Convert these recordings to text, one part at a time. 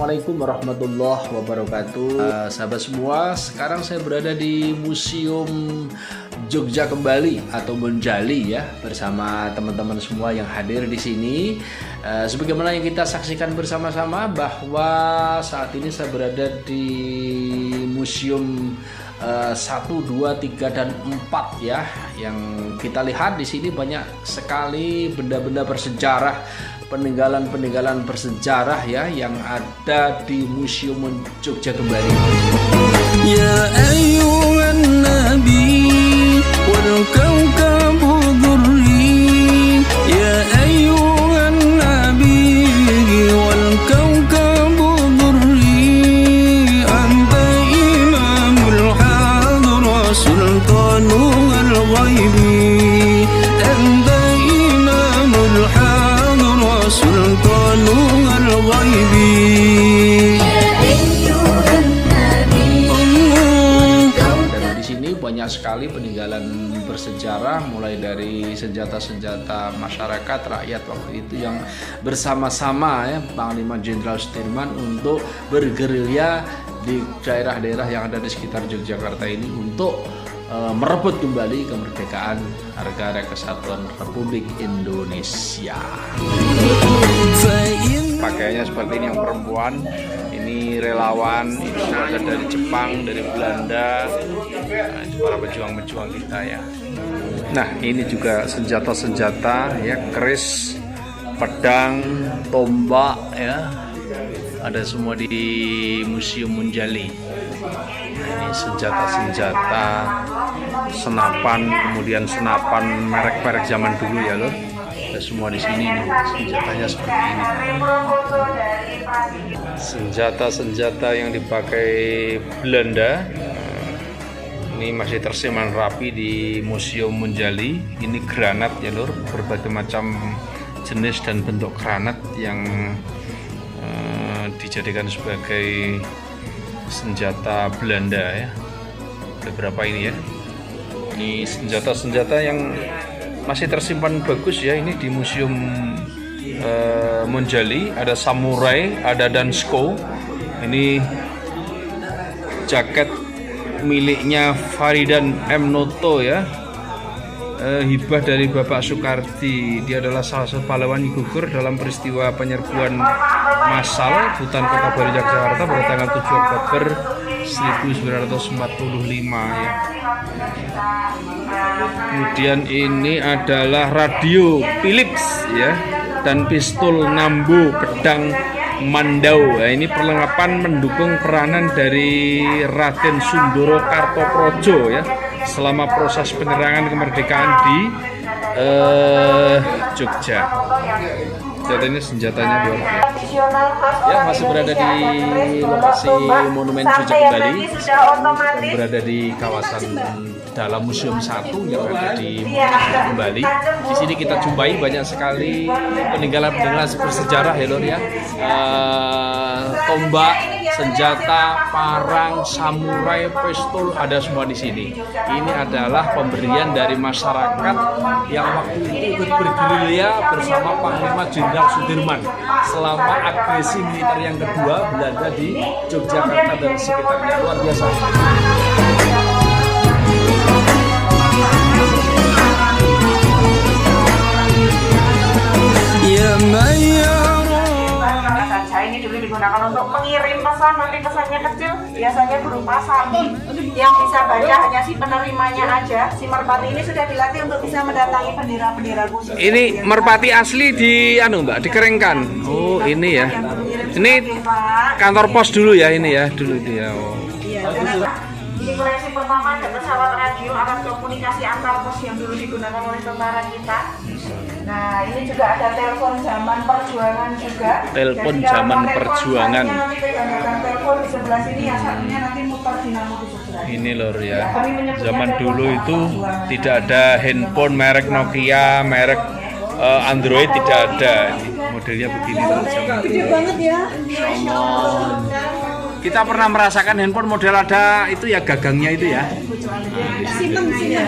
Assalamualaikum warahmatullahi wabarakatuh. Sahabat semua, sekarang saya berada di Museum Jogja Kembali atau Monjali ya, bersama teman-teman semua yang hadir di sini. Sebagaimana yang kita saksikan bersama-sama bahwa saat ini saya berada di Museum 1, 2, 3, dan 4 ya. Yang kita lihat di sini banyak sekali benda-benda bersejarah, peninggalan-peninggalan bersejarah ya yang ada di Museum Jogja Kembali. Ya ayyuhan nabi wal kawkabu dhurri, ya ayyuhan nabi wal kawkabu dhurri, anta imamul hadra sultanul ghaibi, anta imamul hadra sultanul ghaibi. Banyak sekali peninggalan bersejarah, mulai dari senjata-senjata masyarakat rakyat waktu itu yang bersama-sama ya Panglima Jenderal Sudirman untuk bergerilya di daerah-daerah yang ada di sekitar Yogyakarta ini untuk merebut kembali kemerdekaan Negara Kesatuan Republik Indonesia. Pakaiannya seperti ini yang perempuan, ini relawan, itu ada dari Jepang, dari Belanda, itu para pejuang-pejuang kita ya. Nah ini juga senjata-senjata ya, keris, pedang, tombak ya, ada semua di Museum Monjali. Nah, ini senjata-senjata, senapan, kemudian senapan merek-merek zaman dulu ya loh. Ada semua di sini nih, senjatanya seperti ini. Senjata-senjata yang dipakai Belanda ini masih tersimpan rapi di Museum Monjali. Ini granat ya lur, berbagai macam jenis dan bentuk granat yang dijadikan sebagai senjata Belanda ya. Beberapa ini ya. Ini senjata-senjata yang masih tersimpan bagus ya, ini di Museum Monjali. Ada samurai, ada dansko. Ini jaket miliknya Faridan M. Noto ya, hibah dari Bapak Soekardi. Dia adalah salah satu pahlawan gugur dalam peristiwa penyerbuan massal hutan Kota Baru Yogyakarta pada tanggal 7 Oktober 1945 ya. Kemudian ini adalah radio Philips ya, dan pistol Nambo, pedang Mandau. Nah, ini perlengkapan mendukung peranan dari Raden Sundoro Kartoprojo ya selama proses penyerangan kemerdekaan di Jogja. Jadi ini senjatanya di order. Ya, masih berada di lokasi Monumen Jogja Kembali, berada di kawasan dalam Museum 1 yang ada di Jogja Kembali. Di sini kita jumpai banyak sekali peninggalan-peninggalan bersejarah ya lor ya. Tombak, senjata, parang, samurai, pistol, ada semua di sini. Ini adalah pemberian dari masyarakat yang waktu itu ikut bergerilya bersama Panglima Jenderal Sudirman selama agresi militer yang kedua Belanda di Yogyakarta dan sekitarnya. Luar biasa. Ya ini dulu digunakan untuk mengirim pesan, nanti pesannya kecil, biasanya berupa sapi yang bisa baca hanya si penerimanya aja. Si merpati ini sudah dilatih untuk bisa mendatangi bendera-bendera khusus. Ini merpati asli di Mbak, dikeringkan. Oh, ini ya. Ini kantor pos dulu ya ini ya, dulu dia. Oh. Ini koleksi pertama ada pesawat radio, alat komunikasi antar pos yang dulu digunakan oleh tentara kita. Nah, ini juga ada telepon zaman perjuangan juga. Telepon zaman perjuangan. Nanti pegangan telepon di sebelah sini, yang satunya nanti muter dinamo di sebelah. Ini lor ya. Zaman dulu itu tidak ada handphone merek Nokia, merek Android tidak ada. Modelnya begini loh. Gede banget ya. Kita pernah merasakan handphone model ada itu ya, gagangnya itu ya. Siemens ya.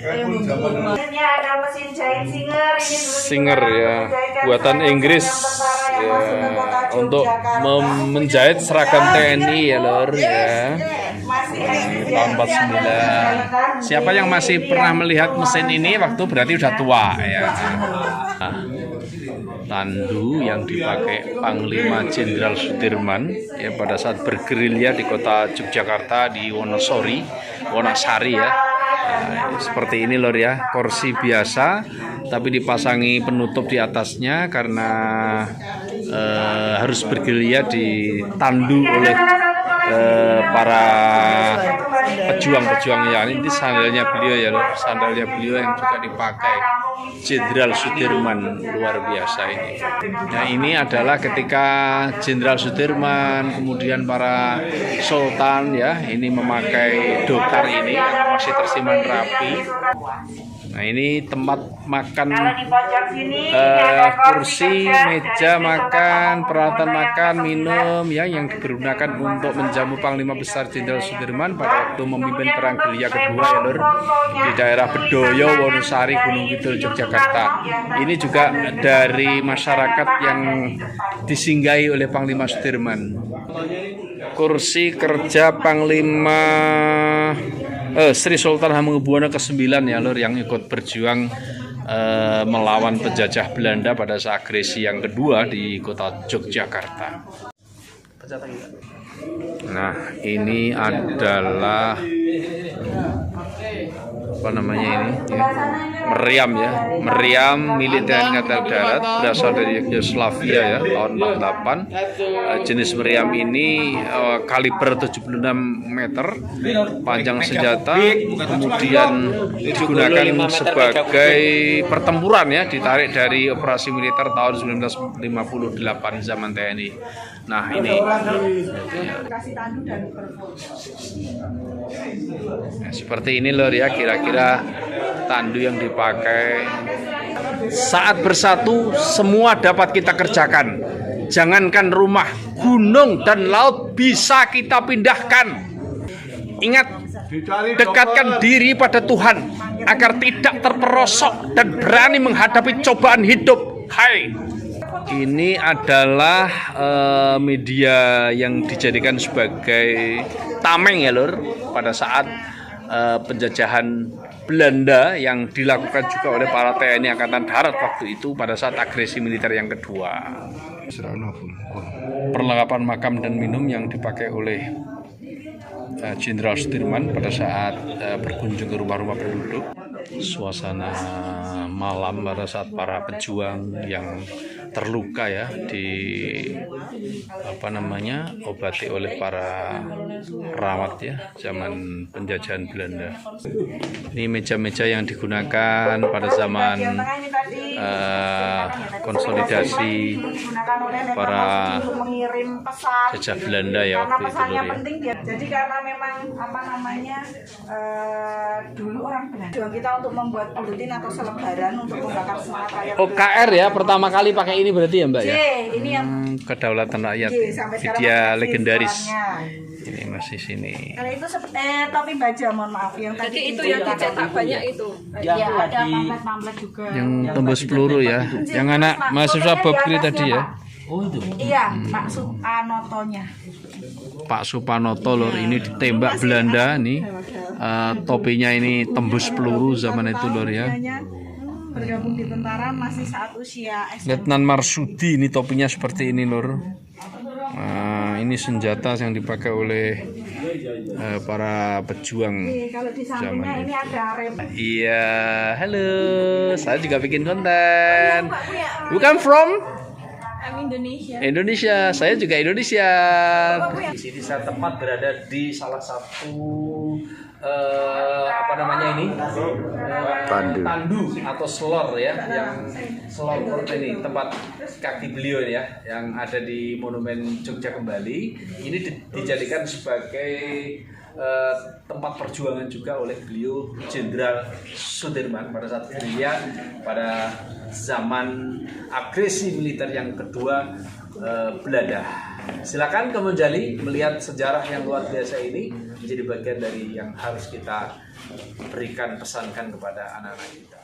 Ini ada mesin jahit Singer, ini dulu Singer ya, buatan Inggris ya, untuk menjahit seragam TNI ya lor ya. Tahun 49. Siapa yang masih pernah melihat mesin ini waktu berarti udah tua ya. Nah, tandu yang dipakai Panglima Jenderal Sudirman ya pada saat bergerilya di kota Yogyakarta di Wonosari ya. Nah, seperti ini lor ya, kursi biasa tapi dipasangi penutup di atasnya karena harus bergerilya ditandu oleh para pejuang-pejuang ya. Ini sandalnya beliau ya lor, sandalnya beliau yang juga dipakai Jenderal Sudirman, luar biasa ini. Nah ini adalah ketika Jenderal Sudirman kemudian para sultan ya ini memakai dokar ini yang masih tersimpan rapi. Nah ini tempat makan, kursi, meja makan, peralatan makan, minum ya yang digunakan untuk menjamu Panglima Besar Jenderal Sudirman pada waktu memimpin Perang Gerilya Kedua ya lor, di daerah Bedoyo, Wonosari, Gunung Kidul, Yogyakarta. Ini juga dari masyarakat yang disinggahi oleh Panglima Sudirman. Kursi kerja Panglima Sri Sultan Hamengkubuwono ke-9 ya lor, yang ikut berjuang melawan penjajah Belanda pada saat agresi yang kedua di kota Yogyakarta. Nah ini adalah apa namanya ini ya, meriam ya, meriam milik TNI Angkatan Darat berasal dari Yugoslavia ya tahun 48. Jenis meriam ini kaliber 76 meter, panjang senjata, kemudian digunakan sebagai pertempuran ya, ditarik dari operasi militer tahun 1958 zaman TNI. Nah ini nah, seperti ini lor ya kira-kira tandu yang dipakai. Saat bersatu semua dapat kita kerjakan. Jangankan rumah, gunung dan laut bisa kita pindahkan. Ingat, dekatkan diri pada Tuhan agar tidak terperosok dan berani menghadapi cobaan hidup. Hai. Ini adalah media yang dijadikan sebagai tameng ya lor pada saat penjajahan Belanda yang dilakukan juga oleh para TNI Angkatan Darat waktu itu pada saat agresi militer yang kedua. Perlengkapan makam dan minum yang dipakai oleh Jenderal Sudirman pada saat berkunjung ke rumah-rumah penduduk. Suasana malam pada saat para pejuang yang terluka ya obati oleh para perawat ya zaman penjajahan Belanda. Ini meja-meja yang digunakan pada zaman konsolidasi para jajah Belanda ya waktu itu ya. Jadi karena memang dulu orang Belanda kita untuk membuat buletin atau selebaran untuk membakar semangat rakyat. OKR ya pertama kali pakai ini berarti ya Mbak ya. Ini yang Kedaulatan Rakyat, video legendaris. Ini masih sini. Kalau itu seperti topi baja, mohon maaf yang tadi itu yang dicetak banyak itu. Ya ada pamflet-pamflet juga. Yang tembus peluru ya. Yang anak mahasiswa Babkri tadi ya. Oh itu. Iya, Pak Supanotonya. Pak Supanoto lor ini ditembak Belanda nih. Topinya ini tembus peluru zaman itu lor ya. Bergabung di tentara masih saat usia SMP. Letnan Marsudi ini topinya seperti ini lor. Nah, ini senjata yang dipakai oleh para pejuang Kalau di zaman sampingnya ini itu. ada rem. Iya, halo. Saya juga bikin konten. Bukan from Indonesia. Indonesia, saya juga Indonesia. Di sini saya tepat berada di salah satu ini tandu atau selor ya, yang selor ini tempat kaki beliau ya, yang ada di Monumen Jogja Kembali. Ini dijadikan sebagai tempat perjuangan juga oleh beliau Jenderal Sudirman pada saat gerilya pada zaman agresi militer yang kedua Belanda. Silakan kamu Jali melihat sejarah yang luar biasa ini menjadi bagian dari yang harus kita berikan, pesankan kepada anak-anak kita.